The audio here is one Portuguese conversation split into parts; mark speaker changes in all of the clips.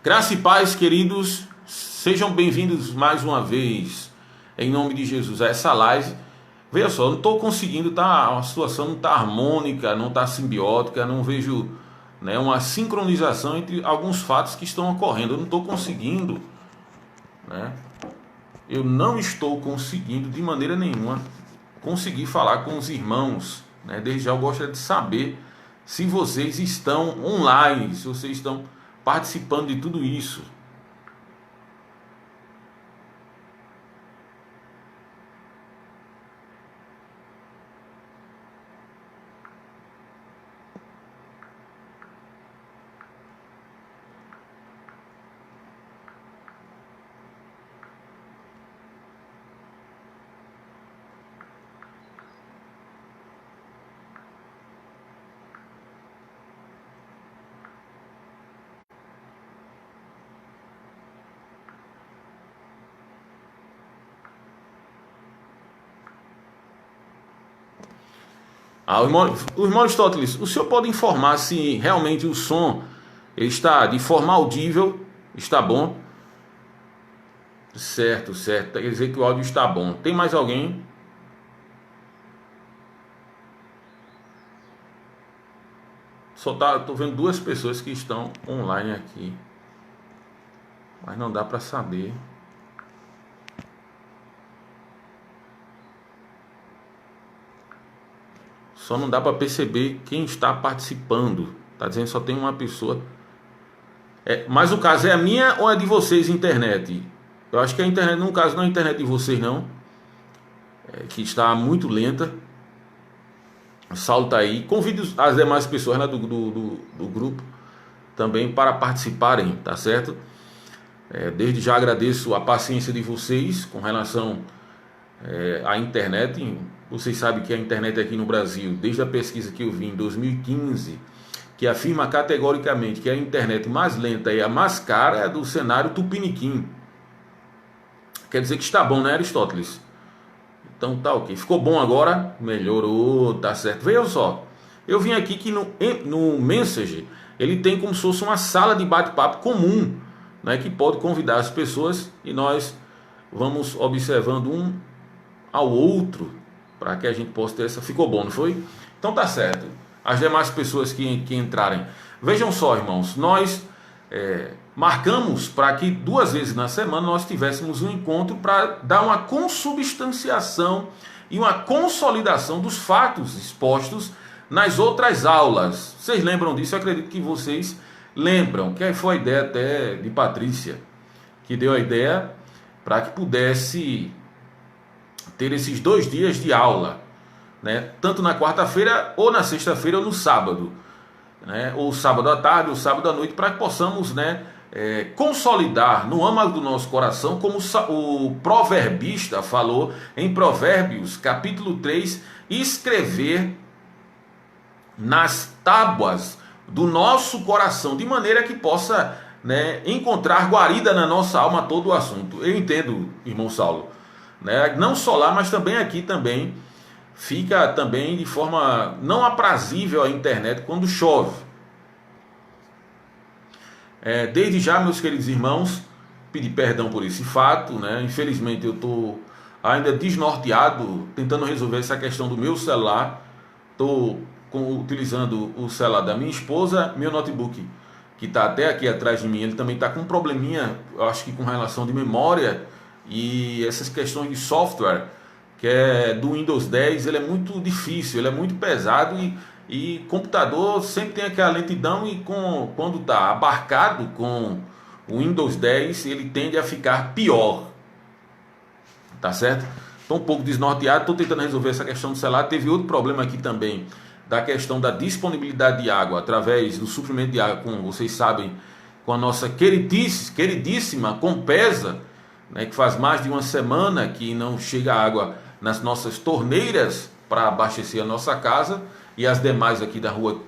Speaker 1: Graça e paz, queridos, sejam bem-vindos mais uma vez, em nome de Jesus, a essa live. Veja só, eu não estou conseguindo, a situação não está harmônica, não está simbiótica, não vejo, né, uma sincronização entre alguns fatos que estão ocorrendo. Eu não estou conseguindo, né, eu não estou conseguindo de maneira nenhuma conseguir falar com os irmãos, né. Desde já eu gostaria de saber se vocês estão online, se vocês estão participando de tudo isso. O irmão Aristóteles, o senhor pode informar se realmente o som está de forma audível? Está bom? Certo, certo. Quer dizer que o áudio está bom. Tem mais alguém? Estou vendo duas pessoas que estão online aqui, mas não dá para saber. Só não dá para perceber quem está participando. Está dizendo que só tem uma pessoa. Mas o caso é a minha ou é de vocês, internet? Eu acho que a internet, no caso, não é a internet de vocês, não. Que está muito lenta. O Saulo está aí. Convido as demais pessoas lá do grupo também para participarem, tá certo? Desde já agradeço a paciência de vocês com relação à internet. Vocês sabem que a internet aqui no Brasil, desde a pesquisa que eu vi em 2015, que afirma categoricamente que a internet mais lenta e a mais cara é a do cenário Tupiniquim. Quer dizer que está bom, né, Aristóteles? Então tá ok. Ficou bom agora? Melhorou, tá certo. Veja só, eu vim aqui que no Message, ele tem como se fosse uma sala de bate-papo comum, né, que pode convidar as pessoas e nós vamos observando um ao outro, para que a gente possa ter essa... Ficou bom, não foi? Então tá certo. As demais pessoas que entrarem, vejam só, irmãos, nós marcamos para que 2 vezes na semana nós tivéssemos um encontro para dar uma consubstanciação e uma consolidação dos fatos expostos nas outras aulas. Vocês lembram disso? Eu acredito que vocês lembram, que foi a ideia até de Patrícia, que deu a ideia para que pudesse ter esses 2 dias de aula, né? Tanto na quarta-feira, ou na sexta-feira, ou no sábado, né? Ou sábado à tarde, ou sábado à noite, para que possamos, né, consolidar no âmago do nosso coração, como o proverbista falou em Provérbios, capítulo 3, escrever nas tábuas do nosso coração, de maneira que possa, né, encontrar guarida na nossa alma todo o assunto. Eu entendo, irmão Saulo, né? Não só lá, mas também aqui também fica também de forma não aprazível a internet quando chove. Desde já, meus queridos irmãos, pedir perdão por esse fato, né? Infelizmente eu estou ainda desnorteado tentando resolver essa questão do meu celular. Estou utilizando o celular da minha esposa, meu notebook que está até aqui atrás de mim, ele também está com um probleminha, eu acho que com relação de memória. E essas questões de software, que é do Windows 10, ele é muito difícil, ele é muito pesado e computador sempre tem aquela lentidão, e quando está abarcado com o Windows 10, ele tende a ficar pior, tá certo? Estou um pouco desnorteado, estou tentando resolver essa questão do celular. Teve outro problema aqui também, da questão da disponibilidade de água, através do suprimento de água, como vocês sabem, com a nossa queridíssima Compesa, né, que faz mais de uma semana que não chega água nas nossas torneiras para abastecer a nossa casa e as demais aqui da rua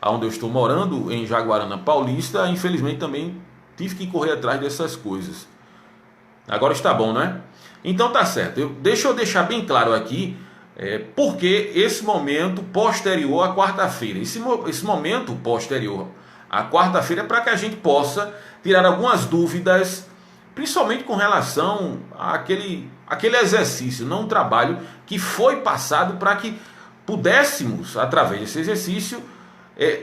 Speaker 1: onde eu estou morando, em Jaguarana Paulista. Infelizmente também tive que correr atrás dessas coisas. Agora está bom, não é? Então tá certo. Deixa eu deixar bem claro aqui porque esse momento posterior à quarta-feira, esse momento posterior a quarta-feira, para que a gente possa tirar algumas dúvidas, principalmente com relação àquele exercício, não um trabalho que foi passado para que pudéssemos, através desse exercício,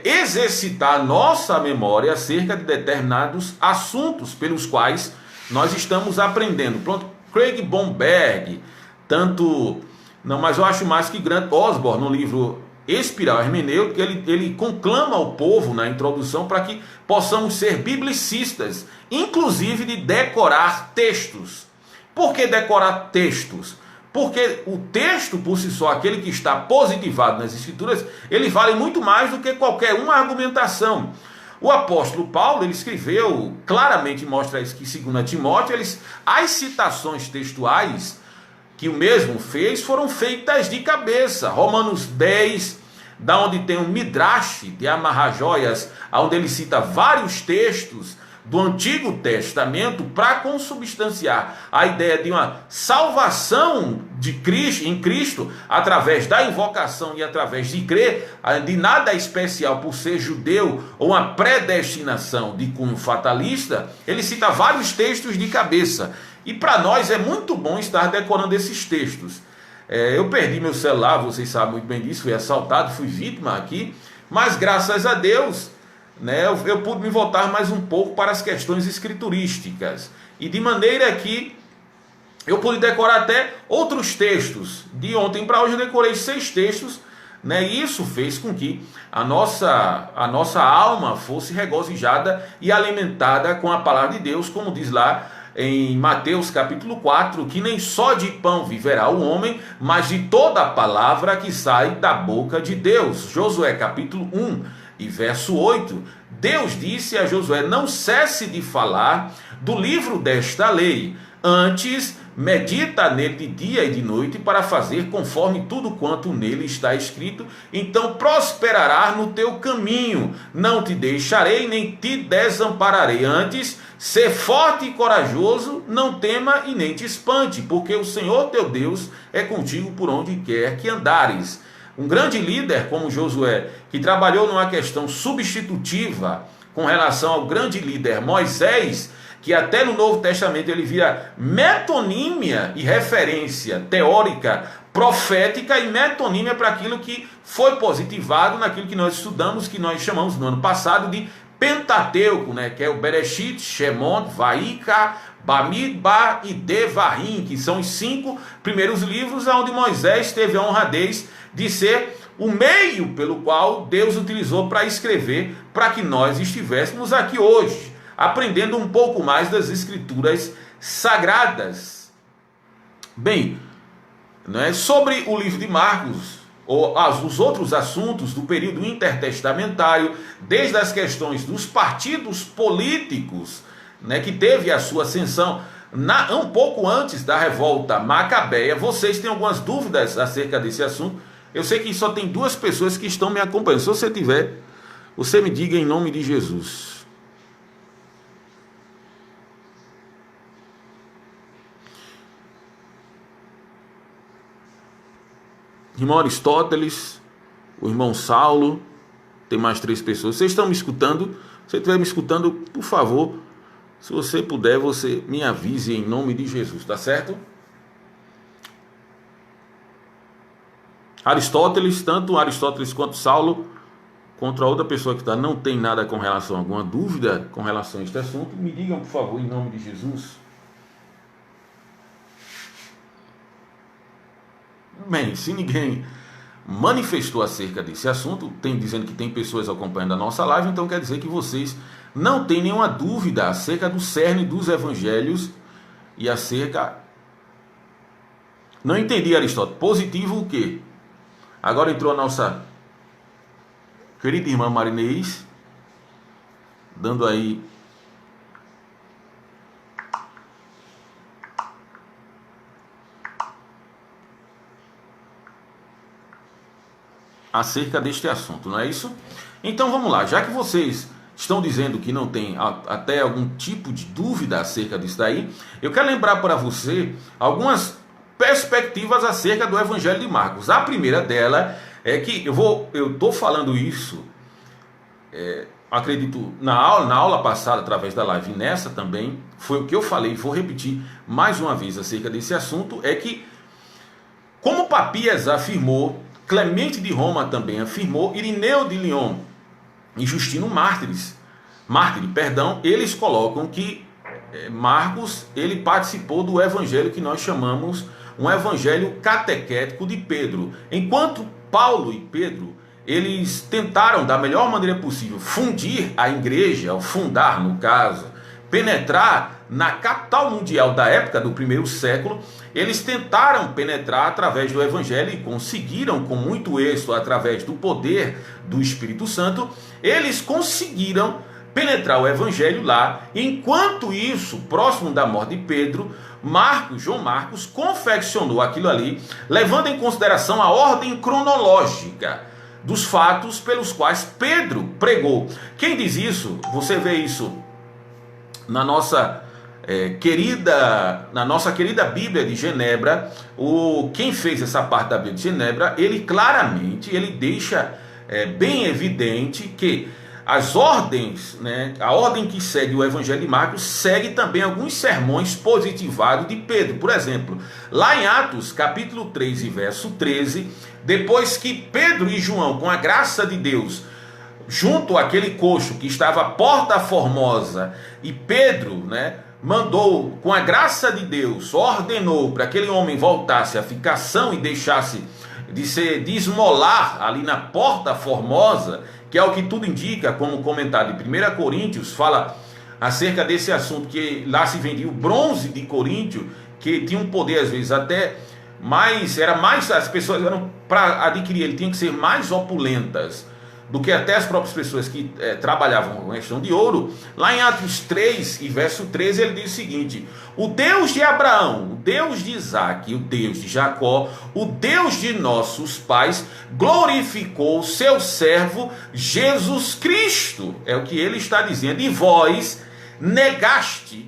Speaker 1: exercitar a nossa memória acerca de determinados assuntos pelos quais nós estamos aprendendo. Pronto, Craig Blomberg, tanto, não, mas eu acho mais que Grant Osborne, no livro Espiral Hermenêutica, ele conclama o povo na introdução para que possamos ser biblicistas, inclusive de decorar textos. Por que decorar textos? Porque o texto por si só, aquele que está positivado nas Escrituras, ele vale muito mais do que qualquer uma argumentação. O apóstolo Paulo, ele escreveu, claramente mostra isso que em 2 Timóteo, as citações textuais que o mesmo fez foram feitas de cabeça. Romanos 10, da onde tem um midrash de amarrar joias, onde ele cita vários textos do Antigo Testamento para consubstanciar a ideia de uma salvação de Cristo, em Cristo, através da invocação e através de crer, de nada especial por ser judeu ou uma predestinação de cunho fatalista. Ele cita vários textos de cabeça. E para nós é muito bom estar decorando esses textos. Eu perdi meu celular, vocês sabem muito bem disso, fui assaltado, fui vítima aqui, mas graças a Deus, né, eu pude me voltar mais um pouco para as questões escriturísticas, e de maneira que eu pude decorar até outros textos. De ontem para hoje eu decorei 6 textos, né, e isso fez com que a nossa alma fosse regozijada e alimentada com a palavra de Deus, como diz lá em Mateus capítulo 4, que nem só de pão viverá o homem, mas de toda a palavra que sai da boca de Deus. Josué capítulo 1 e verso 8, Deus disse a Josué: não cesse de falar do livro desta lei, antes medita nele de dia e de noite, para fazer conforme tudo quanto nele está escrito, então prosperarás no teu caminho, não te deixarei nem te desampararei. Antes, ser forte e corajoso, não tema e nem te espante, porque o Senhor teu Deus é contigo por onde quer que andares. Um grande líder como Josué, que trabalhou numa questão substitutiva com relação ao grande líder Moisés, que até no Novo Testamento ele vira metonímia e referência teórica, profética e metonímia para aquilo que foi positivado naquilo que nós estudamos, que nós chamamos no ano passado de Pentateuco, né, que é o Bereshit, Shemot, Vaikra, Bamidbar e Devarim, que são os 5 primeiros livros onde Moisés teve a honradez de ser o meio pelo qual Deus utilizou para escrever, para que nós estivéssemos aqui hoje, aprendendo um pouco mais das Escrituras Sagradas. Bem, né, sobre o livro de Marcos, ou os outros assuntos do período intertestamentário, desde as questões dos partidos políticos, né, que teve a sua ascensão um pouco antes da revolta macabeia. Vocês têm algumas dúvidas acerca desse assunto? Eu sei que só tem 2 pessoas que estão me acompanhando. Se você tiver, você me diga em nome de Jesus. Irmão Aristóteles, o irmão Saulo, tem mais 3 pessoas. Vocês estão me escutando? Se você estiver me escutando, por favor, se você puder, você me avise em nome de Jesus, tá certo? Aristóteles, tanto Aristóteles quanto Saulo, contra a outra pessoa que está, não tem nada com relação a alguma dúvida com relação a este assunto, me digam, por favor, em nome de Jesus. Bem, se ninguém manifestou acerca desse assunto, dizendo que tem pessoas acompanhando a nossa live, então quer dizer que vocês não têm nenhuma dúvida acerca do cerne dos evangelhos e acerca... Não entendi, Aristóteles. Positivo o quê? Agora entrou a nossa querida irmã Marinês, dando aí acerca deste assunto, não é isso? Então vamos lá, já que vocês estão dizendo que não tem até algum tipo de dúvida acerca disso daí, eu quero lembrar para você algumas perspectivas acerca do Evangelho de Marcos. A primeira dela é que eu estou falando isso acredito, na aula passada, através da live, nessa também, foi o que eu falei, vou repetir mais uma vez acerca desse assunto, é que, como Papias afirmou, Clemente de Roma também afirmou, Irineu de Lyon e Justino Mártire, eles colocam que Marcos, ele participou do evangelho que nós chamamos um evangelho catequético de Pedro. Enquanto Paulo e Pedro, eles tentaram da melhor maneira possível fundir a igreja, ou fundar no caso, penetrar na capital mundial da época do primeiro século, eles tentaram penetrar através do evangelho e conseguiram com muito êxito, através do poder do Espírito Santo, eles conseguiram penetrar o evangelho lá. Enquanto isso, próximo da morte de Pedro, João Marcos confeccionou aquilo ali, levando em consideração a ordem cronológica dos fatos pelos quais Pedro pregou. Quem diz isso? Você vê isso na nossa querida Bíblia de Genebra. Quem fez essa parte da Bíblia de Genebra, ele claramente deixa bem evidente que as ordens, a ordem que segue o Evangelho de Marcos, segue também alguns sermões positivados de Pedro. Por exemplo, lá em Atos, capítulo 3 e verso 13, depois que Pedro e João, com a graça de Deus, junto àquele coxo que estava à Porta Formosa, e Pedro, mandou, com a graça de Deus, ordenou para que aquele homem voltasse à ficar são e deixasse de esmolar ali na Porta Formosa, que é o que tudo indica, como comentário de 1 Coríntios, fala acerca desse assunto, que lá se vendia o bronze de Coríntio, que tinha um poder às vezes até mais, as pessoas para adquirir ele tinham que ser mais opulentas do que até as próprias pessoas que trabalhavam com questão de ouro. Lá em Atos 3 e verso 13 ele diz o seguinte: o Deus de Abraão, o Deus de Isaac, o Deus de Jacó, o Deus de nossos pais, glorificou seu servo Jesus Cristo. É o que ele está dizendo. E vós negastes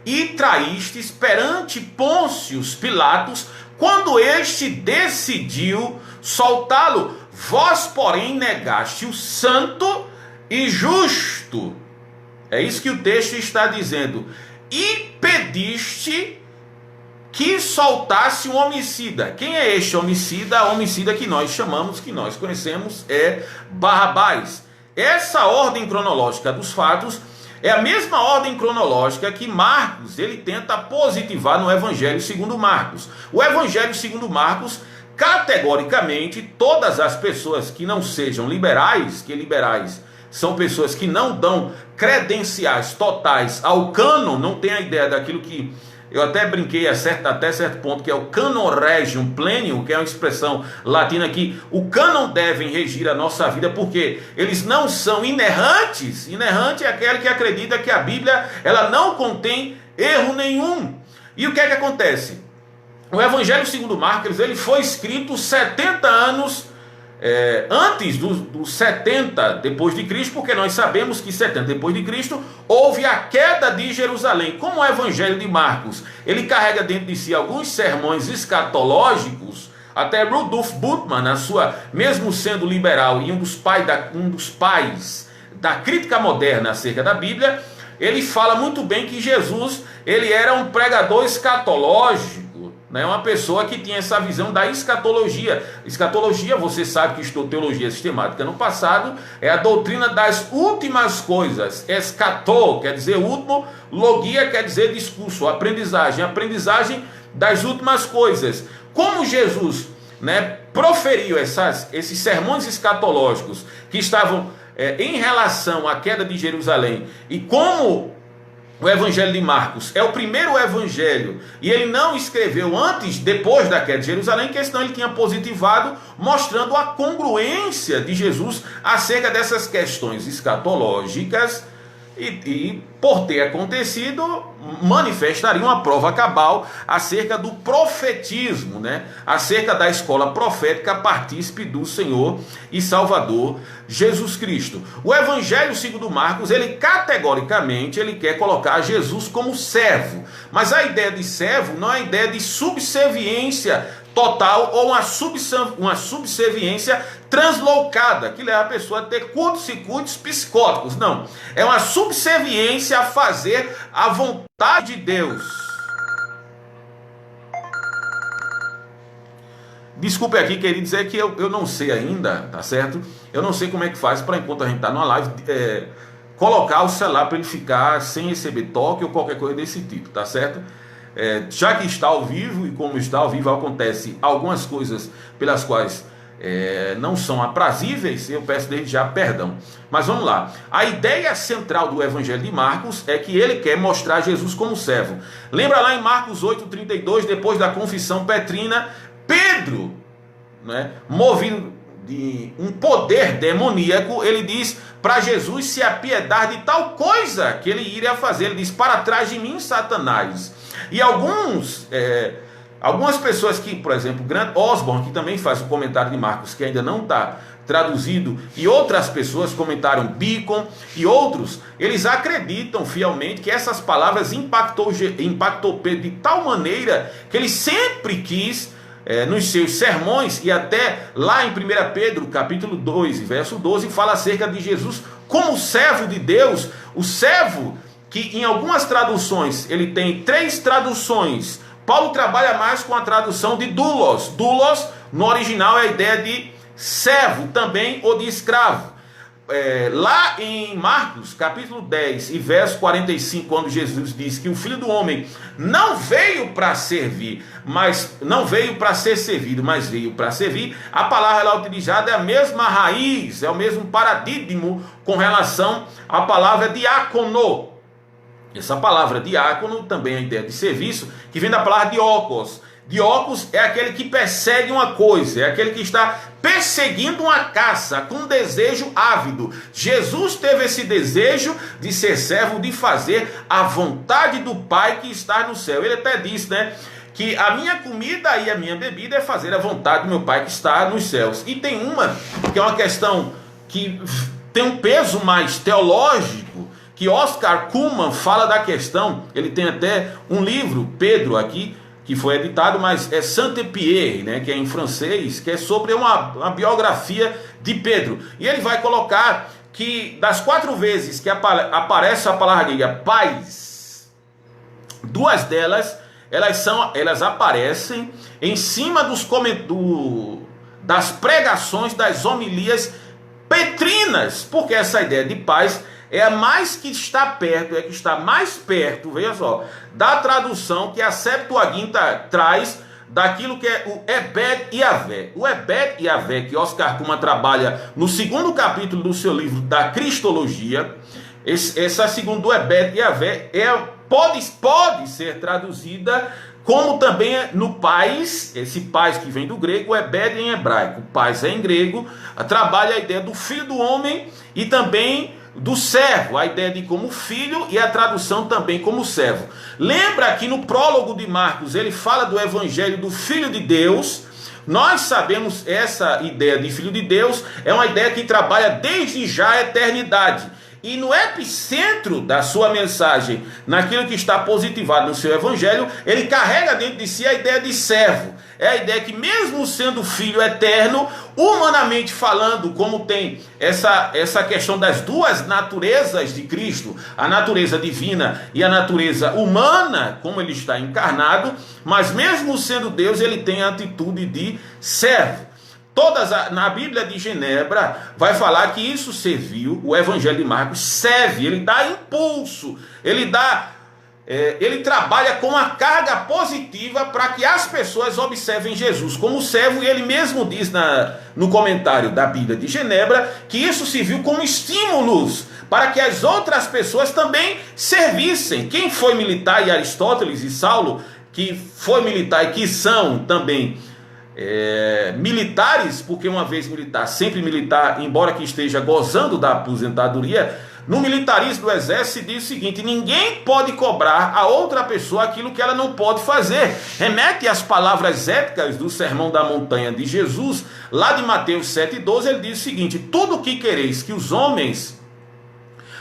Speaker 1: e traístes perante Pôncio Pilatos, quando este decidiu soltá-lo. Vós, porém, negaste o santo e justo. É isso que o texto está dizendo. E pediste que soltasse um homicida. Quem é este homicida? O homicida que nós chamamos, que nós conhecemos, é Barrabás. Essa ordem cronológica dos fatos é a mesma ordem cronológica que Marcos ele tenta positivar no Evangelho segundo Marcos. O Evangelho segundo Marcos, categoricamente, todas as pessoas que não sejam liberais, que liberais são pessoas que não dão credenciais totais ao cânon, não tem a ideia daquilo que eu até brinquei até certo ponto, que é o canon regium plenium, que é uma expressão latina que o cânon deve regir a nossa vida, porque eles não são inerrantes. Inerrante é aquele que acredita que a Bíblia ela não contém erro nenhum. E o que é que acontece? O Evangelho segundo Marcos ele foi escrito 70 anos antes dos 70 depois de Cristo, porque nós sabemos que 70 depois de Cristo houve a queda de Jerusalém. Como o Evangelho de Marcos ele carrega dentro de si alguns sermões escatológicos, até Rudolf Bultmann, mesmo sendo liberal e um dos pais da crítica moderna acerca da Bíblia, ele fala muito bem que Jesus ele era um pregador escatológico, uma pessoa que tinha essa visão da escatologia. Escatologia, você sabe que estudou teologia sistemática no passado, é a doutrina das últimas coisas. Escatô quer dizer último, logia quer dizer discurso, aprendizagem das últimas coisas. Como Jesus proferiu esses sermões escatológicos que estavam em relação à queda de Jerusalém, e como o Evangelho de Marcos é o primeiro evangelho, e ele não escreveu depois da queda de Jerusalém, que senão ele tinha positivado, mostrando a congruência de Jesus acerca dessas questões escatológicas, e por ter acontecido, manifestaria uma prova cabal acerca do profetismo, acerca da escola profética partícipe do Senhor e Salvador Jesus Cristo. O Evangelho segundo Marcos, ele categoricamente ele quer colocar Jesus como servo, mas a ideia de servo não é a ideia de subserviência total ou uma subserviência translocada, que leva a pessoa a ter curtos-circuitos psicóticos. Não, é uma subserviência a fazer a vontade de Deus. Desculpe aqui, queria dizer que eu não sei ainda, tá certo? Eu não sei como é que faz para, enquanto a gente está numa live, colocar o celular para ele ficar sem receber toque ou qualquer coisa desse tipo, tá certo? Já que está ao vivo, e como está ao vivo acontece algumas coisas pelas quais não são aprazíveis, eu peço desde já perdão. Mas vamos lá. A ideia central do Evangelho de Marcos é que ele quer mostrar Jesus como servo. Lembra lá em Marcos 8,32, depois da confissão petrina, Pedro, né, movido de um poder demoníaco, ele diz para Jesus se apiedar de tal coisa que ele iria fazer. Ele diz: para trás de mim, Satanás. E algumas pessoas que, por exemplo, Grant Osborne, que também faz o comentário de Marcos, que ainda não está traduzido, e outras pessoas comentaram, Beacon e outros, eles acreditam fielmente que essas palavras impactou Pedro de tal maneira que ele sempre quis, nos seus sermões, e até lá em 1 Pedro capítulo 2, verso 12, fala acerca de Jesus como servo de Deus, o servo que em algumas traduções, ele tem 3 traduções. Paulo trabalha mais com a tradução de doulos. Doulos, no original, é a ideia de servo também, ou de escravo. Lá em Marcos, capítulo 10 e verso 45, quando Jesus diz que o Filho do Homem não veio para servir, mas não veio para ser servido, mas veio para servir, a palavra lá utilizada é a mesma raiz, é o mesmo paradigma com relação à palavra diácono. Essa palavra diácono também é a ideia de serviço, que vem da palavra diócos. Diócos é aquele que persegue uma coisa, é aquele que está perseguindo uma caça, com um desejo ávido. Jesus teve esse desejo de ser servo, de fazer a vontade do Pai que está no céu. Ele até disse, né, que a minha comida e a minha bebida é fazer a vontade do meu Pai que está nos céus. E tem uma, que é uma questão que tem um peso mais teológico, que Oscar Cullmann fala da questão. Ele tem até um livro, Pedro, aqui, que foi editado, mas é Saint-Pierre, né, que é em francês, que é sobre uma biografia de Pedro. E ele vai colocar que das 4 vezes que aparece a palavra grega paz, 2 delas, elas aparecem em cima das pregações, das homilias petrinas, porque essa ideia de paz é a mais que está perto, é que está mais perto, veja só, da tradução que a Septuaginta traz daquilo que é o Ebed Yavé. O Ebed Yavé, que Oscar Cullmann trabalha no 2º capítulo do seu livro da Cristologia, essa segundo o Ebed Yavé pode ser traduzida como também no pais, esse pais que vem do grego, o Ebed em hebraico, pais é em grego, trabalha a ideia do filho do homem e também do servo, a ideia de como filho e a tradução também como servo. Lembra que no prólogo de Marcos ele fala do evangelho do Filho de Deus. Nós sabemos essa ideia de Filho de Deus é uma ideia que trabalha desde já a eternidade. E no epicentro da sua mensagem, naquilo que está positivado no seu evangelho, ele carrega dentro de si a ideia de servo. É a ideia que, mesmo sendo filho eterno, humanamente falando, como tem essa questão das 2 naturezas de Cristo, a natureza divina e a natureza humana, como ele está encarnado, mas mesmo sendo Deus, ele tem a atitude de servo. Na Bíblia de Genebra vai falar que isso serviu, o Evangelho de Marcos serve, ele dá impulso, ele trabalha com a carga positiva para que as pessoas observem Jesus como servo, e ele mesmo diz no comentário da Bíblia de Genebra que isso serviu como estímulos para que as outras pessoas também servissem. Quem foi militar, e Aristóteles e Saulo, que foi militar e que são também militares, porque uma vez militar, sempre militar, embora que esteja gozando da aposentadoria, no militarismo do exército se diz o seguinte: ninguém pode cobrar a outra pessoa aquilo que ela não pode fazer. Remete às palavras éticas do Sermão da Montanha de Jesus, lá de Mateus 7,12, ele diz o seguinte: tudo o que quereis que os homens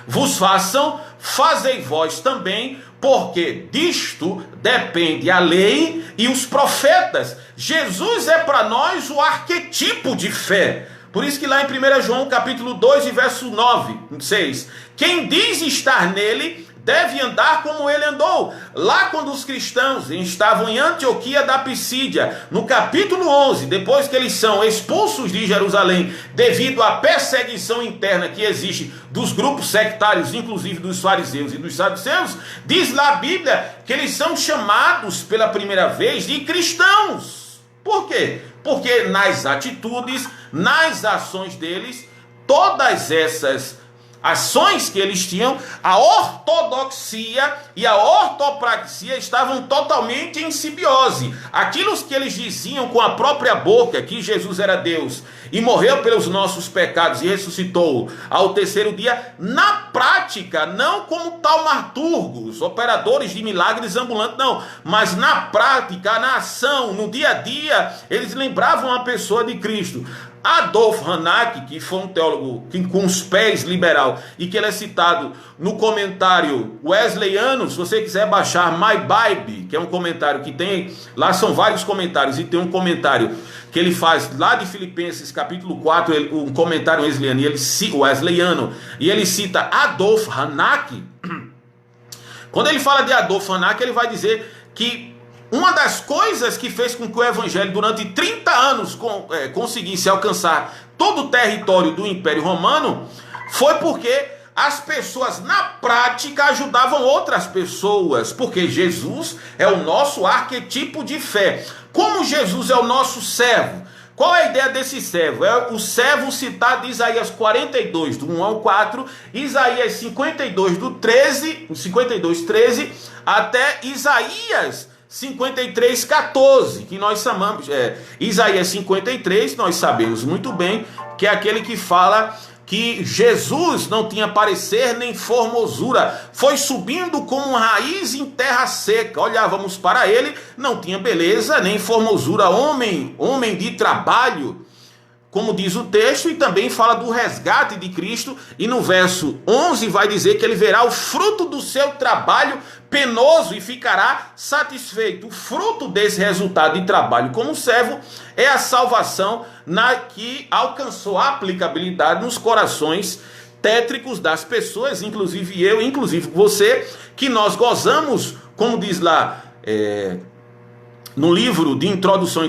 Speaker 1: vos façam, fazei vós também, porque disto depende a lei e os profetas. Jesus é para nós o arquetipo de fé. Por isso que lá em 1 João capítulo 2 e verso 9, 6, quem diz estar nele deve andar como ele andou. Lá quando os cristãos estavam em Antioquia da Pisídia, no capítulo 11, depois que eles são expulsos de Jerusalém, devido à perseguição interna que existe dos grupos sectários, inclusive dos fariseus e dos saduceus, diz lá a Bíblia que eles são chamados pela primeira vez de cristãos. Por quê? Porque nas atitudes, nas ações deles, todas essas ações que eles tinham, a ortodoxia e a ortopraxia estavam totalmente em simbiose. Aquilo que eles diziam com a própria boca, que Jesus era Deus e morreu pelos nossos pecados e ressuscitou ao terceiro dia, na prática, não como taumaturgos, operadores de milagres ambulantes, não, mas na prática, na ação, no dia a dia, eles lembravam a pessoa de Cristo. Adolf Hannach, que foi um teólogo com os pés liberal e que ele é citado no comentário wesleyano, se você quiser baixar My Bible, que é um comentário que tem, lá são vários comentários, e tem um comentário que ele faz lá de Filipenses capítulo 4, um comentário wesleyano, e ele cita Adolf Hannach. Quando ele fala de Adolf Hannach, ele vai dizer que uma das coisas que fez com que o evangelho durante 30 anos conseguisse alcançar todo o território do Império Romano foi porque as pessoas na prática ajudavam outras pessoas, porque Jesus é o nosso arquetipo de fé. Como Jesus é o nosso servo, qual é a ideia desse servo? É o servo citado em Isaías 42, do 1 ao 4, Isaías 52, do 52, 13, até Isaías 53, 14, que nós chamamos, Isaías 53, nós sabemos muito bem, que é aquele que fala que Jesus não tinha parecer nem formosura, foi subindo como raiz em terra seca, olhávamos para ele, não tinha beleza nem formosura, homem de trabalho, como diz o texto, e também fala do resgate de Cristo, e no verso 11 vai dizer que ele verá o fruto do seu trabalho penoso e ficará satisfeito. O fruto desse resultado de trabalho como servo é a salvação que alcançou a aplicabilidade nos corações tétricos das pessoas, inclusive eu, inclusive você, que nós gozamos, como diz lá no livro de Introdução à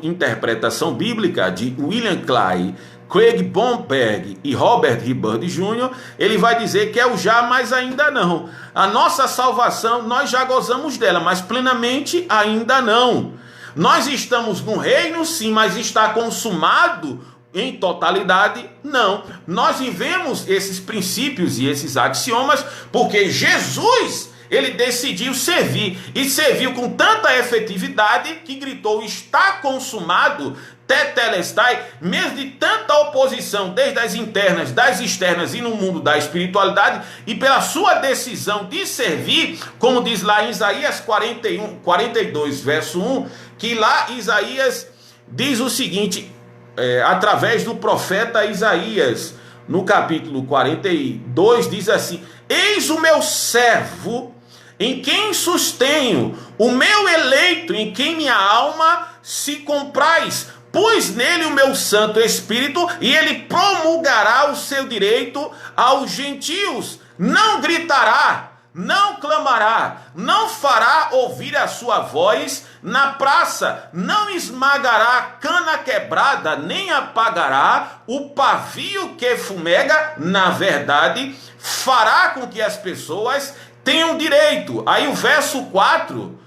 Speaker 1: Interpretação Bíblica, de William Clay, Craig Blomberg e Robert Hibbard Jr., ele vai dizer que é o já, mas ainda não. A nossa salvação, nós já gozamos dela, mas plenamente ainda não. Nós estamos no reino, sim, mas está consumado em totalidade? Não. Nós vivemos esses princípios e esses axiomas porque Jesus, ele decidiu servir, e serviu com tanta efetividade que gritou, está consumado, tetelestai, mesmo de tanta oposição, desde as internas, das externas e no mundo da espiritualidade, e pela sua decisão de servir, como diz lá em Isaías 42, verso 1, que lá Isaías diz o seguinte, através do profeta Isaías, no capítulo 42, diz assim, eis o meu servo, em quem sustenho, o meu eleito, em quem minha alma se compraz, pus nele o meu Santo Espírito, e ele promulgará o seu direito aos gentios, não gritará, não clamará, não fará ouvir a sua voz na praça, não esmagará cana quebrada, nem apagará o pavio que fumega, na verdade, fará com que as pessoas tenham direito. Aí o verso 4,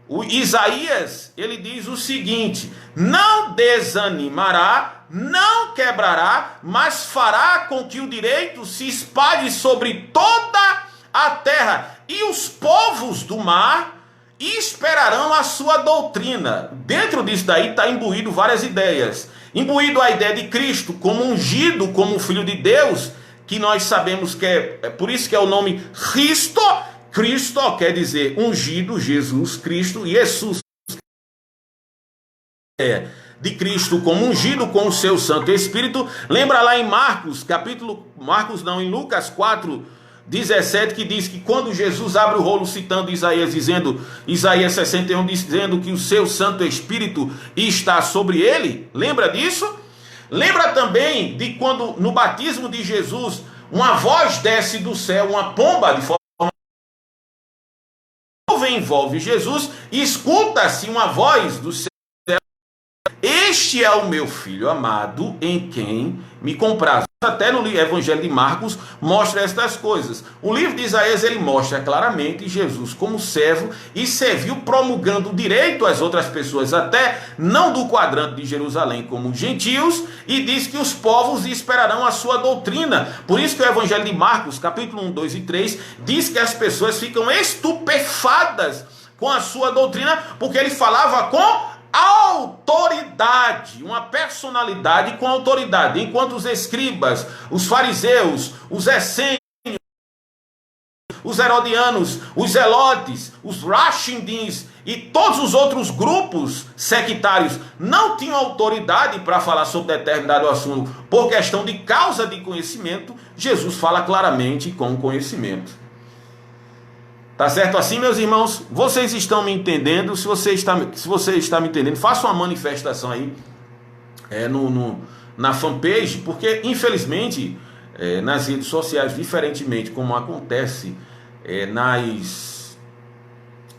Speaker 1: o Isaías, ele diz o seguinte, não desanimará, não quebrará, mas fará com que o direito se espalhe sobre toda a terra, e os povos do mar esperarão a sua doutrina. Dentro disso daí está imbuído várias ideias, imbuído a ideia de Cristo como ungido, como Filho de Deus, que nós sabemos que é por isso que é o nome Cristo. Cristo quer dizer ungido, Jesus, Cristo, e Jesus de Cristo como ungido com o seu Santo Espírito. Lembra lá em em Lucas 4, 17, que diz que quando Jesus abre o rolo citando Isaías, Isaías 61, dizendo que o seu Santo Espírito está sobre ele, lembra disso? Lembra também de quando no batismo de Jesus, uma voz desce do céu, uma pomba de forma envolve Jesus, e escuta-se uma voz do céu: este é o meu filho amado, em quem me comprazo. Até no Evangelho de Marcos mostra estas coisas. O livro de Isaías, ele mostra claramente Jesus como servo e serviu promulgando o direito às outras pessoas, até não do quadrante de Jerusalém, como gentios, e diz que os povos esperarão a sua doutrina. Por isso que o Evangelho de Marcos, capítulo 1, 2 e 3, diz que as pessoas ficam estupefadas com a sua doutrina, porque ele falava com autoridade, uma personalidade com autoridade, enquanto os escribas, os fariseus, os essênios, os herodianos, os zelotes, os rachidins e todos os outros grupos sectários não tinham autoridade para falar sobre determinado assunto por questão de causa de conhecimento. Jesus fala claramente com conhecimento. Tá certo assim, meus irmãos? Vocês estão me entendendo? Se você está me entendendo, faça uma manifestação aí na fanpage, porque infelizmente nas redes sociais, diferentemente como acontece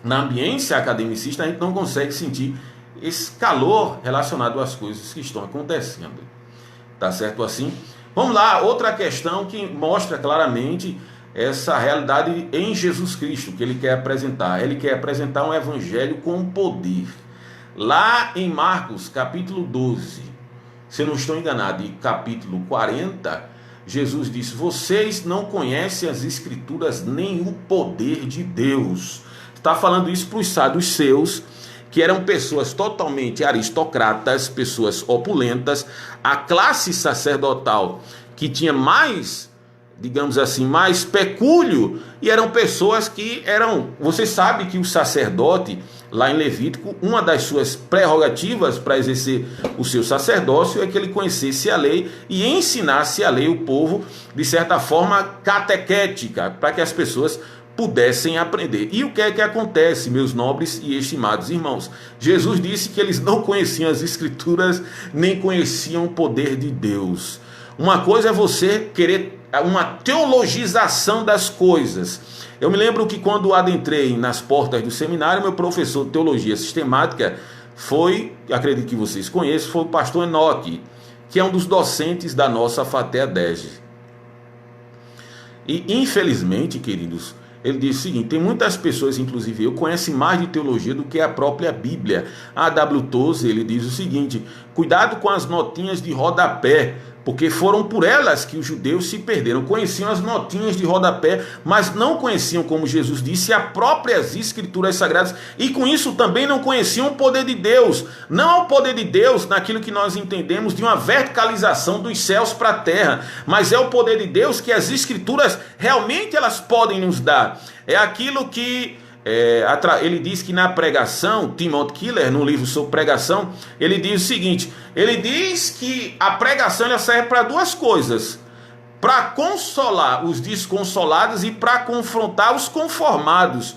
Speaker 1: na ambiência academicista, a gente não consegue sentir esse calor relacionado às coisas que estão acontecendo. Tá certo assim? Vamos lá, outra questão que mostra claramente essa realidade em Jesus Cristo que ele quer apresentar. Ele quer apresentar um evangelho com poder. Lá em Marcos, capítulo 12, se eu não estou enganado, e capítulo 40, Jesus disse: vocês não conhecem as escrituras nem o poder de Deus. Está falando isso para os saduceus, que eram pessoas totalmente aristocratas, pessoas opulentas, a classe sacerdotal que tinha mais, digamos assim, mais pecúlio, e eram pessoas que eram... Você sabe que o sacerdote, lá em Levítico, uma das suas prerrogativas para exercer o seu sacerdócio é que ele conhecesse a lei e ensinasse a lei ao povo, de certa forma catequética, para que as pessoas pudessem aprender. E o que é que acontece, meus nobres e estimados irmãos? Jesus disse que eles não conheciam as escrituras, nem conheciam o poder de Deus. Uma coisa é você querer uma teologização das coisas. Eu me lembro que quando adentrei nas portas do seminário, meu professor de teologia sistemática foi, acredito que vocês conheçam, foi o pastor Enoque, que é um dos docentes da nossa FATEADEG. E infelizmente, queridos, ele disse o seguinte: tem muitas pessoas, inclusive eu, conhecem mais de teologia do que a própria Bíblia. A W. Tozer, ele diz o seguinte: cuidado com as notinhas de rodapé, porque foram por elas que os judeus se perderam. Conheciam as notinhas de rodapé, mas não conheciam, como Jesus disse, as próprias escrituras sagradas, e com isso também não conheciam o poder de Deus. Não é o poder de Deus naquilo que nós entendemos de uma verticalização dos céus para a terra, mas é o poder de Deus que as escrituras realmente elas podem nos dar. É aquilo que ele diz que na pregação, Timothy Keller, no livro sobre pregação, ele diz o seguinte: ele diz que a pregação ela serve para duas coisas: para consolar os desconsolados e para confrontar os conformados.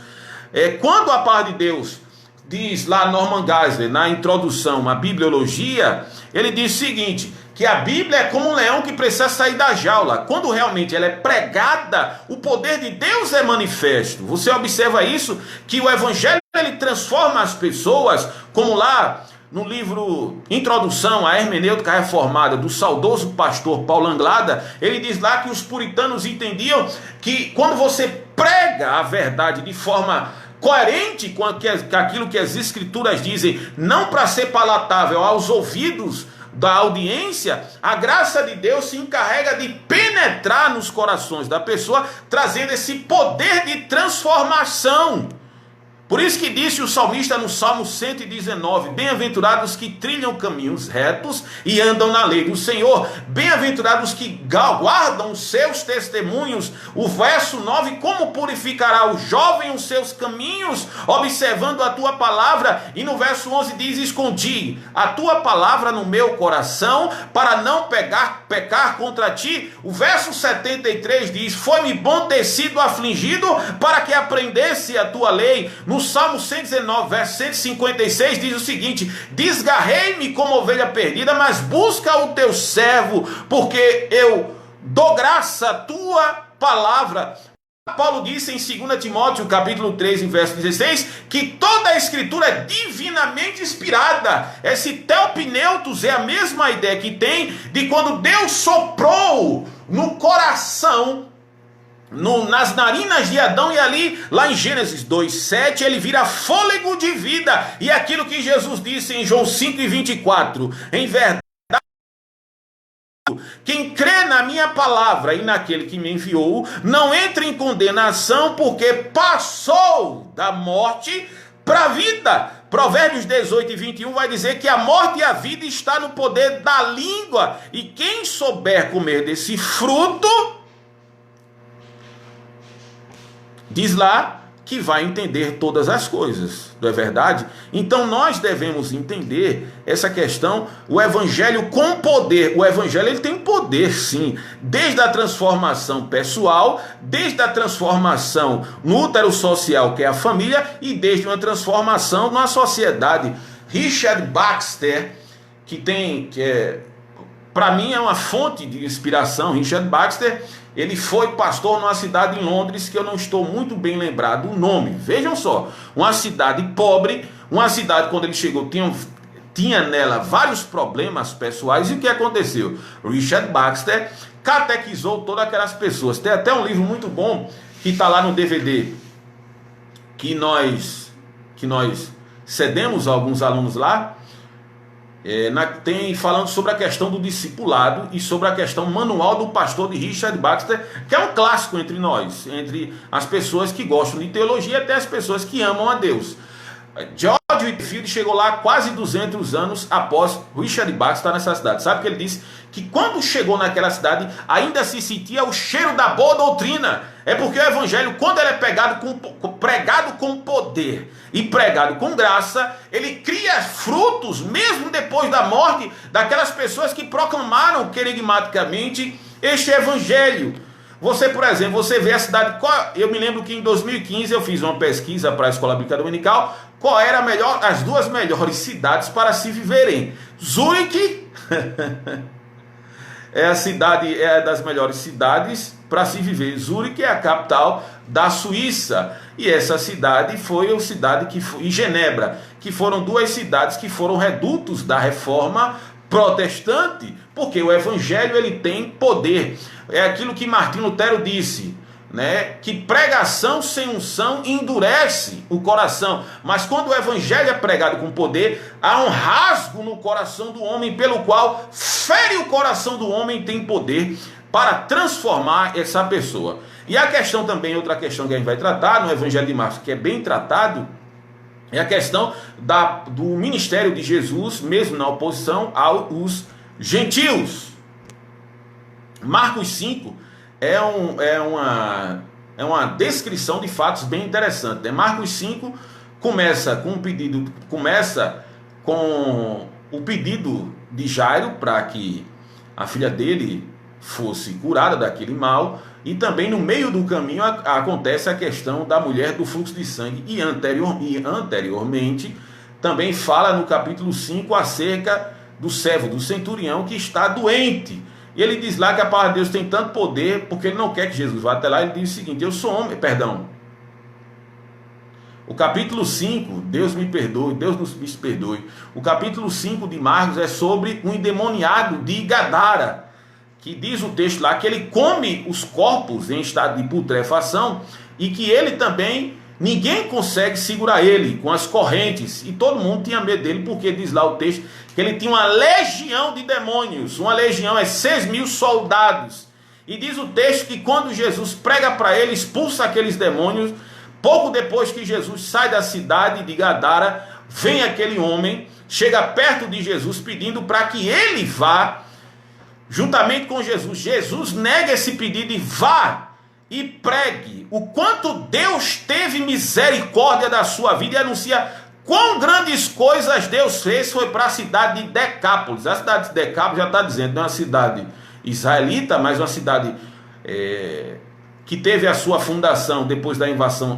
Speaker 1: Quando a palavra de Deus diz lá Norman Geisler, na introdução à bibliologia, ele diz o seguinte: que a Bíblia é como um leão que precisa sair da jaula. Quando realmente ela é pregada, o poder de Deus é manifesto. Você observa isso, que o Evangelho ele transforma as pessoas, como lá no livro Introdução à Hermenêutica Reformada, do saudoso pastor Paulo Anglada, ele diz lá que os puritanos entendiam que quando você prega a verdade de forma coerente com aquilo que as escrituras dizem, não para ser palatável aos ouvidos da audiência, a graça de Deus se encarrega de penetrar nos corações da pessoa, trazendo esse poder de transformação. Por isso que disse o salmista no Salmo 119, bem-aventurados que trilham caminhos retos e andam na lei do Senhor, bem-aventurados que guardam os seus testemunhos. O verso 9, como purificará o jovem os seus caminhos, observando a tua palavra. E no verso 11 diz, escondi a tua palavra no meu coração, para não pecar contra ti. O verso 73 diz, foi-me bom ter sido afligido, para que aprendesse a tua lei. No Salmo 119, verso 156, diz o seguinte, desgarrei-me como ovelha perdida, mas busca o teu servo, porque eu dou graça à tua palavra. Paulo disse em 2 Timóteo, capítulo 3, em verso 16, que toda a escritura é divinamente inspirada. Esse teopneutos é a mesma ideia que tem de quando Deus soprou no coração, nas narinas de Adão, e ali, lá em Gênesis 2:7, ele vira fôlego de vida. E aquilo que Jesus disse em João 5:24, em verdade, quem crê na minha palavra e naquele que me enviou, não entra em condenação, porque passou da morte para a vida. Provérbios 18:21 vai dizer que a morte e a vida está no poder da língua, e quem souber comer desse fruto, diz lá que vai entender todas as coisas, não é verdade? Então nós devemos entender essa questão, o evangelho com poder. O evangelho ele tem poder sim, desde a transformação pessoal, desde a transformação no útero social, que é a família, e desde uma transformação na sociedade. Richard Baxter, para mim é uma fonte de inspiração. Richard Baxter, ele foi pastor numa cidade em Londres, que eu não estou muito bem lembrado o nome. Vejam só, uma cidade pobre, uma cidade, quando ele chegou, tinha nela vários problemas pessoais. E o que aconteceu? Richard Baxter catequizou todas aquelas pessoas. Tem até um livro muito bom, que está lá no DVD, que nós cedemos a alguns alunos lá, tem falando sobre a questão do discipulado e sobre a questão manual do pastor de Richard Baxter, que é um clássico entre nós, entre as pessoas que gostam de teologia, até as pessoas que amam a Deus. George Whitefield chegou lá quase 200 anos após Richard Baxter estar nessa cidade. Sabe o que ele disse? Que quando chegou naquela cidade, ainda se sentia o cheiro da boa doutrina. É porque o evangelho, quando ele é pregado com poder e pregado com graça, ele cria frutos, mesmo depois da morte, daquelas pessoas que proclamaram querigmaticamente este evangelho. Você, por exemplo, você vê a cidade. Eu me lembro que em 2015 eu fiz uma pesquisa para a Escola Bíblica Dominical. Qual era as duas melhores cidades para se viverem? Zurique é das melhores cidades para se viver. Zurique é a capital da Suíça. E essa cidade foi a cidade e Genebra, que foram duas cidades que foram redutos da reforma protestante, porque o evangelho ele tem poder. É aquilo que Martim Lutero disse, né? Que pregação sem unção endurece o coração, mas quando o evangelho é pregado com poder, há um rasgo no coração do homem, pelo qual fere o coração do homem, tem poder para transformar essa pessoa. E a questão também, outra questão que a gente vai tratar no Evangelho de Marcos, que é bem tratado, é a questão do ministério de Jesus, mesmo na oposição aos gentios. Marcos 5 é uma descrição de fatos bem interessante, né? Marcos 5 começa com o pedido de Jairo para que a filha dele fosse curada daquele mal, e também no meio do caminho acontece a questão da mulher do fluxo de sangue, e anteriormente também fala no capítulo 5 acerca do servo do centurião que está doente. E ele diz lá que a palavra de Deus tem tanto poder, porque ele não quer que Jesus vá até lá. Ele diz o seguinte: eu sou homem, o capítulo 5, Deus me perdoe, Deus nos perdoe. O capítulo 5 de Marcos é sobre um endemoniado de Gadara, que diz o texto lá que ele come os corpos em estado de putrefação, e que ele também, ninguém consegue segurar ele com as correntes, e todo mundo tinha medo dele, porque diz lá o texto que ele tinha uma legião de demônios. Uma legião é 6.000 soldados, e diz o texto que quando Jesus prega para ele, expulsa aqueles demônios, Pouco depois que Jesus sai da cidade de Gadara, vem aquele homem, chega perto de Jesus pedindo para que ele vá juntamente com Jesus. Jesus nega esse pedido e vá e pregue o quanto Deus teve misericórdia da sua vida e anuncia quão grandes coisas Deus fez. Foi para a cidade de Decápolis. A cidade de Decápolis já está dizendo, não é uma cidade israelita, mas uma cidade que teve a sua fundação depois da invasão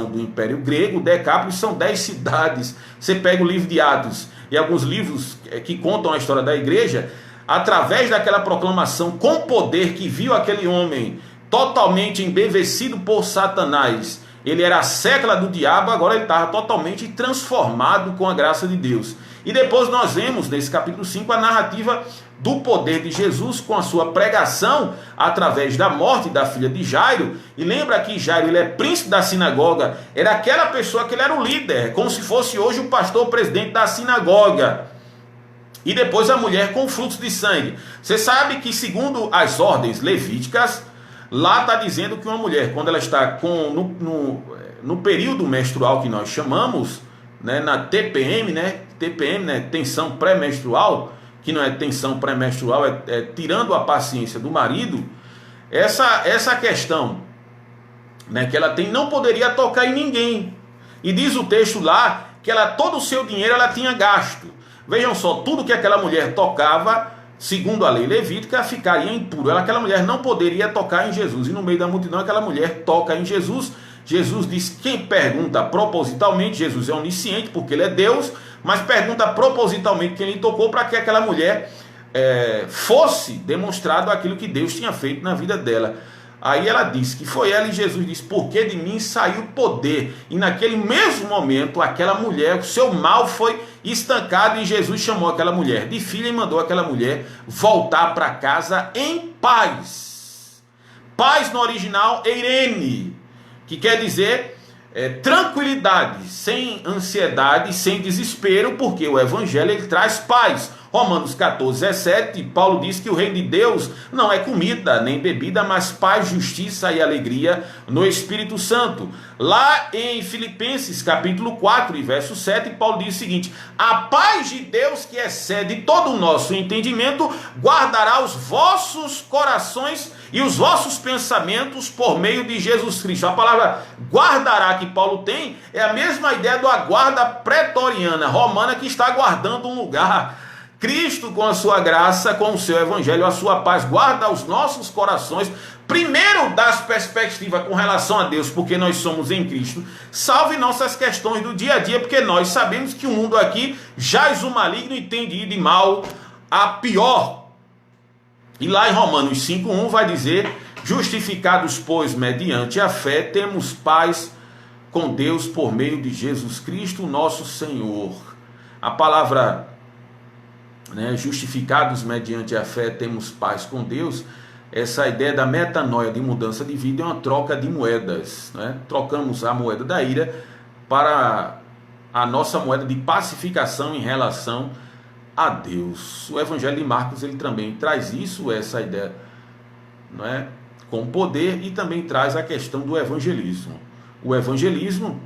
Speaker 1: do Império Grego. Decápolis são 10 cidades. Você pega o livro de Atos e alguns livros que contam a história da igreja, através daquela proclamação com poder que viu aquele homem totalmente embevecido por Satanás. Ele era a sécula do diabo, agora ele estava totalmente transformado com a graça de Deus. E depois nós vemos nesse capítulo 5 a narrativa do poder de Jesus com a sua pregação através da morte da filha de Jairo. E lembra que Jairo, ele é príncipe da sinagoga, era aquela pessoa que ele era o líder, como se fosse hoje o pastor presidente da sinagoga. E depois a mulher com fluxo de sangue. Você sabe que segundo as ordens levíticas, lá está dizendo que uma mulher, quando ela está no período menstrual que nós chamamos, né, na TPM, né, tensão pré-menstrual, que não é tensão pré-menstrual, é tirando a paciência do marido, essa questão, né, que ela tem, não poderia tocar em ninguém. E diz o texto lá que todo o seu dinheiro ela tinha gasto. Vejam só, tudo que aquela mulher tocava, segundo a lei levítica, ficaria impuro. Aquela mulher não poderia tocar em Jesus. E no meio da multidão, aquela mulher toca em Jesus. Jesus diz, quem pergunta propositalmente, Jesus é onisciente, porque ele é Deus, mas pergunta propositalmente quem lhe tocou, para que aquela mulher fosse demonstrado aquilo que Deus tinha feito na vida dela. Aí ela disse que foi ela, e Jesus disse, porque de mim saiu poder. E naquele mesmo momento, aquela mulher, o seu mal foi estancado, e Jesus chamou aquela mulher de filha e mandou aquela mulher voltar para casa em paz. Paz no original, eirene, que quer dizer tranquilidade, sem ansiedade, sem desespero, porque o evangelho ele traz paz. Romanos 14, 17, Paulo diz que o reino de Deus não é comida nem bebida, mas paz, justiça e alegria no Espírito Santo. Lá em Filipenses capítulo 4 e verso 7, Paulo diz o seguinte: a paz de Deus, que excede todo o nosso entendimento, guardará os vossos corações e os vossos pensamentos por meio de Jesus Cristo. A palavra guardará que Paulo tem é a mesma ideia da guarda pretoriana romana, que está guardando um lugar. Cristo, com a sua graça, com o seu evangelho, a sua paz, guarda os nossos corações, primeiro das perspectivas com relação a Deus, porque nós somos em Cristo. Salve nossas questões do dia a dia, porque nós sabemos que o mundo aqui jaz o maligno e tem de ir de mal a pior. E lá em Romanos 5:1 vai dizer: justificados, pois, mediante a fé, temos paz com Deus por meio de Jesus Cristo, nosso Senhor. A palavra justificados mediante a fé, temos paz com Deus. Essa ideia da metanoia, de mudança de vida, é uma troca de moedas, né? Trocamos a moeda da ira para a nossa moeda de pacificação em relação a Deus. O Evangelho de Marcos ele também traz isso, essa ideia, com poder, e também traz a questão do evangelismo. O evangelismo,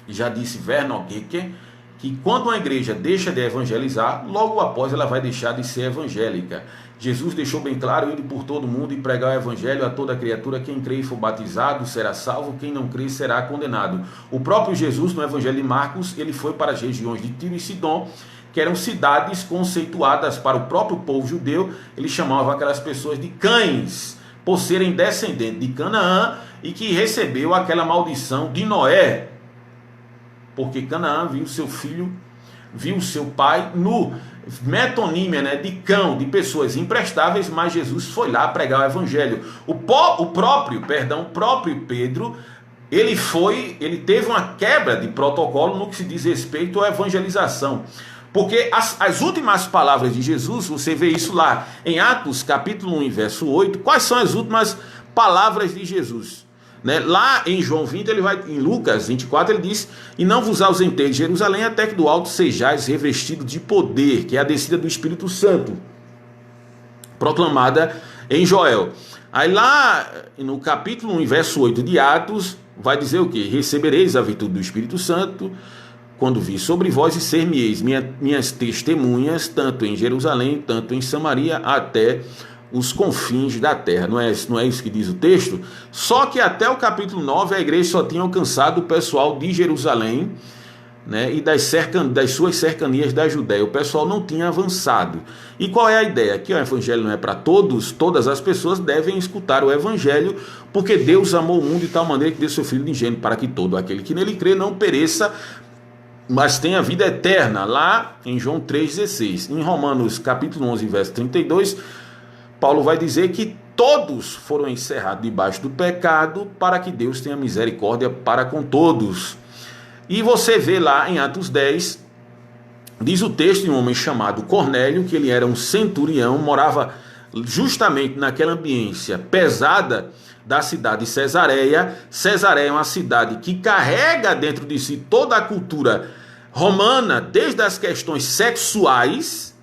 Speaker 1: já disse Vernon Geker, que quando uma igreja deixa de evangelizar, logo após ela vai deixar de ser evangélica. Jesus deixou bem claro: ir por todo mundo e pregar o evangelho a toda criatura. Quem crê e for batizado será salvo, quem não crê será condenado. O próprio Jesus, no Evangelho de Marcos, ele foi para as regiões de Tiro e Sidom, que eram cidades conceituadas para o próprio povo judeu. Ele chamava aquelas pessoas de cães, por serem descendentes de Canaã, e que recebeu aquela maldição de Noé, porque Canaã viu seu filho, viu seu pai nu, metonímia, de cão, de pessoas imprestáveis, mas Jesus foi lá pregar o evangelho. O próprio Pedro, ele teve uma quebra de protocolo no que se diz respeito à evangelização, porque as últimas palavras de Jesus, você vê isso lá em Atos capítulo 1 verso 8, quais são as últimas palavras de Jesus? Lá em João 20, em Lucas 24, ele diz: e não vos ausentei de Jerusalém até que do alto sejais revestido de poder, que é a descida do Espírito Santo, proclamada em Joel. Aí lá no capítulo 1, verso 8 de Atos, vai dizer o quê? Recebereis a virtude do Espírito Santo quando vir sobre vós e ser-me-eis minhas testemunhas, tanto em Jerusalém, tanto em Samaria, até os confins da terra. Não é isso que diz o texto? Só que até o capítulo 9 a igreja só tinha alcançado o pessoal de Jerusalém, né, e das suas cercanias da Judéia. O pessoal não tinha avançado. E qual é a ideia? Que o evangelho não é para todos, todas as pessoas devem escutar o evangelho, porque Deus amou o mundo de tal maneira que deu seu Filho unigênito, para que todo aquele que nele crê não pereça, mas tenha vida eterna, lá em João 3,16. Em Romanos capítulo 11, verso 32, Paulo vai dizer que todos foram encerrados debaixo do pecado, para que Deus tenha misericórdia para com todos. E você vê lá em Atos 10, diz o texto de um homem chamado Cornélio, que ele era um centurião, morava justamente naquela ambiência pesada da cidade de Cesareia. Cesareia é uma cidade que carrega dentro de si toda a cultura romana, desde as questões sexuais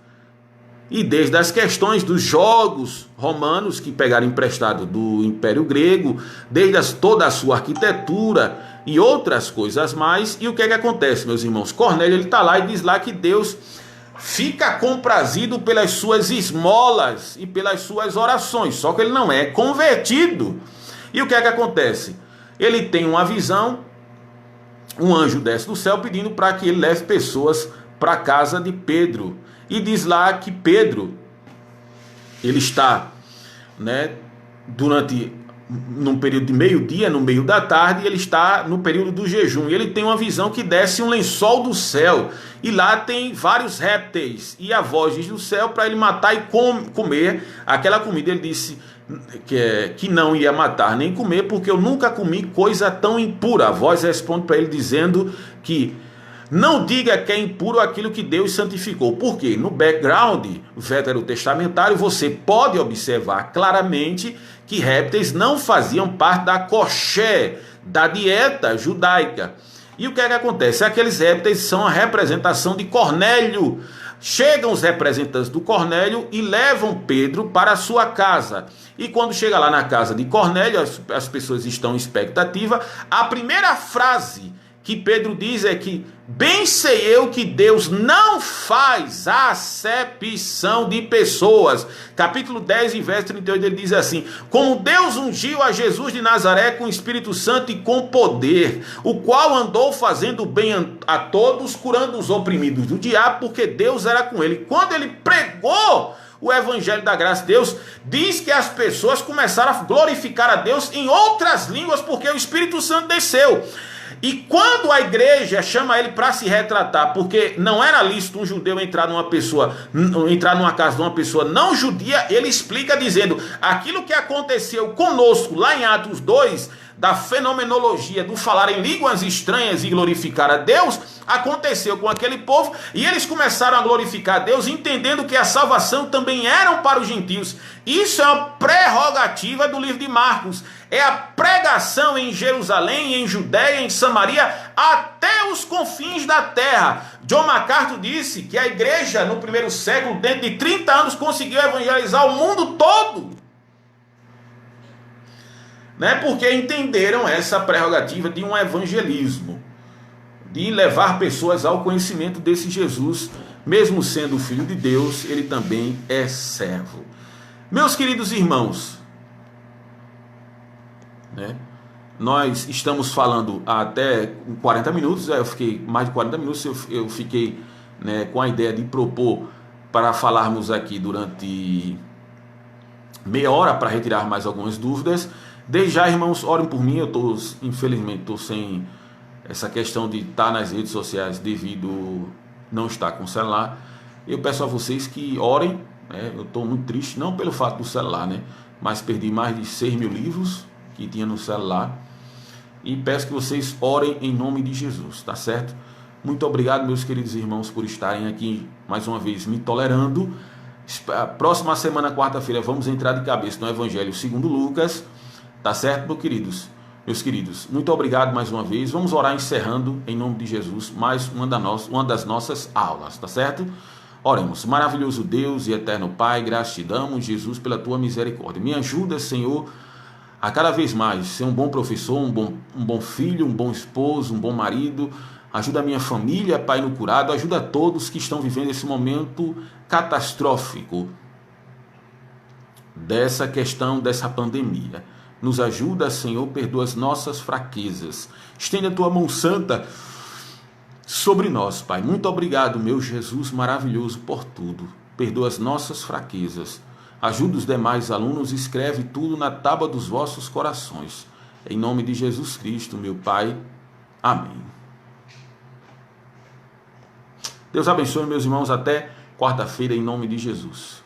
Speaker 1: e desde as questões dos jogos romanos que pegaram emprestado do Império Grego, desde toda a sua arquitetura e outras coisas mais. E o que é que acontece, meus irmãos? Cornélio, ele está lá e diz lá que Deus fica comprazido pelas suas esmolas e pelas suas orações, só que ele não é convertido. E o que é que acontece? Ele tem uma visão, um anjo desce do céu pedindo para que ele leve pessoas para a casa de Pedro. E diz lá que Pedro, ele está, né, num período de meio-dia, no meio da tarde, ele está no período do jejum. E ele tem uma visão que desce um lençol do céu. E lá tem vários répteis. E a voz diz do céu para ele matar e comer aquela comida. Ele disse que não ia matar nem comer, porque eu nunca comi coisa tão impura. A voz responde para ele dizendo que não diga que é impuro aquilo que Deus santificou. Porque no background veterotestamentário você pode observar claramente que répteis não faziam parte da koshé, da dieta judaica. E o que é que acontece? Aqueles répteis são a representação de Cornélio. Chegam os representantes do Cornélio e levam Pedro para a sua casa. E quando chega lá na casa de Cornélio, as pessoas estão em expectativa. A primeira frase que Pedro diz é que bem sei eu que Deus não faz acepção de pessoas. Capítulo 10, verso 38, ele diz assim: como Deus ungiu a Jesus de Nazaré com o Espírito Santo e com poder, o qual andou fazendo bem a todos, curando os oprimidos do diabo, porque Deus era com ele. Quando ele pregou o evangelho da graça de Deus, diz que as pessoas começaram a glorificar a Deus em outras línguas, porque o Espírito Santo desceu. E quando a igreja chama ele para se retratar, porque não era lícito um judeu entrar numa casa de uma pessoa não judia, ele explica dizendo: aquilo que aconteceu conosco lá em Atos 2, da fenomenologia, do falar em línguas estranhas e glorificar a Deus, aconteceu com aquele povo, e eles começaram a glorificar a Deus, entendendo que a salvação também era para os gentios. Isso é uma prerrogativa do livro de Marcos. É a pregação em Jerusalém, em Judéia, em Samaria, até os confins da terra. John MacArthur disse que a igreja no primeiro século, dentro de 30 anos, conseguiu evangelizar o mundo todo. Né? Porque entenderam essa prerrogativa de um evangelismo, de levar pessoas ao conhecimento desse Jesus. Mesmo sendo o Filho de Deus, ele também é servo. Meus queridos irmãos, né? Nós estamos falando até 40 minutos, eu fiquei mais de 40 minutos, eu fiquei, né, com a ideia de propor para falarmos aqui durante meia hora, para retirar mais algumas dúvidas. Desde já, irmãos, orem por mim. Eu infelizmente estou sem essa questão de estar nas redes sociais devido não estar com o celular. Eu peço a vocês que orem, né? Eu estou muito triste, não pelo fato do celular, né? Mas perdi mais de 6.000 livros que tinha no celular. E peço que vocês orem em nome de Jesus, tá certo? Muito obrigado, meus queridos irmãos, por estarem aqui mais uma vez me tolerando. A próxima semana, quarta-feira, vamos entrar de cabeça no Evangelho segundo Lucas. Tá certo, meus queridos? Muito obrigado mais uma vez. Vamos orar encerrando em nome de Jesus mais uma das nossas aulas, tá certo? Oremos. Maravilhoso Deus e eterno Pai, graças te damos, Jesus, pela tua misericórdia. Me ajuda, Senhor, a cada vez mais ser um bom professor, um bom filho, um bom esposo, um bom marido. Ajuda a minha família, Pai, no curado. Ajuda a todos que estão vivendo esse momento catastrófico dessa questão, dessa pandemia. Nos ajuda, Senhor, perdoa as nossas fraquezas. Estende a tua mão santa sobre nós, Pai. Muito obrigado, meu Jesus maravilhoso, por tudo. Perdoa as nossas fraquezas. Ajuda os demais alunos, escreve tudo na tábua dos vossos corações. Em nome de Jesus Cristo, meu Pai. Amém. Deus abençoe, meus irmãos, até quarta-feira, em nome de Jesus.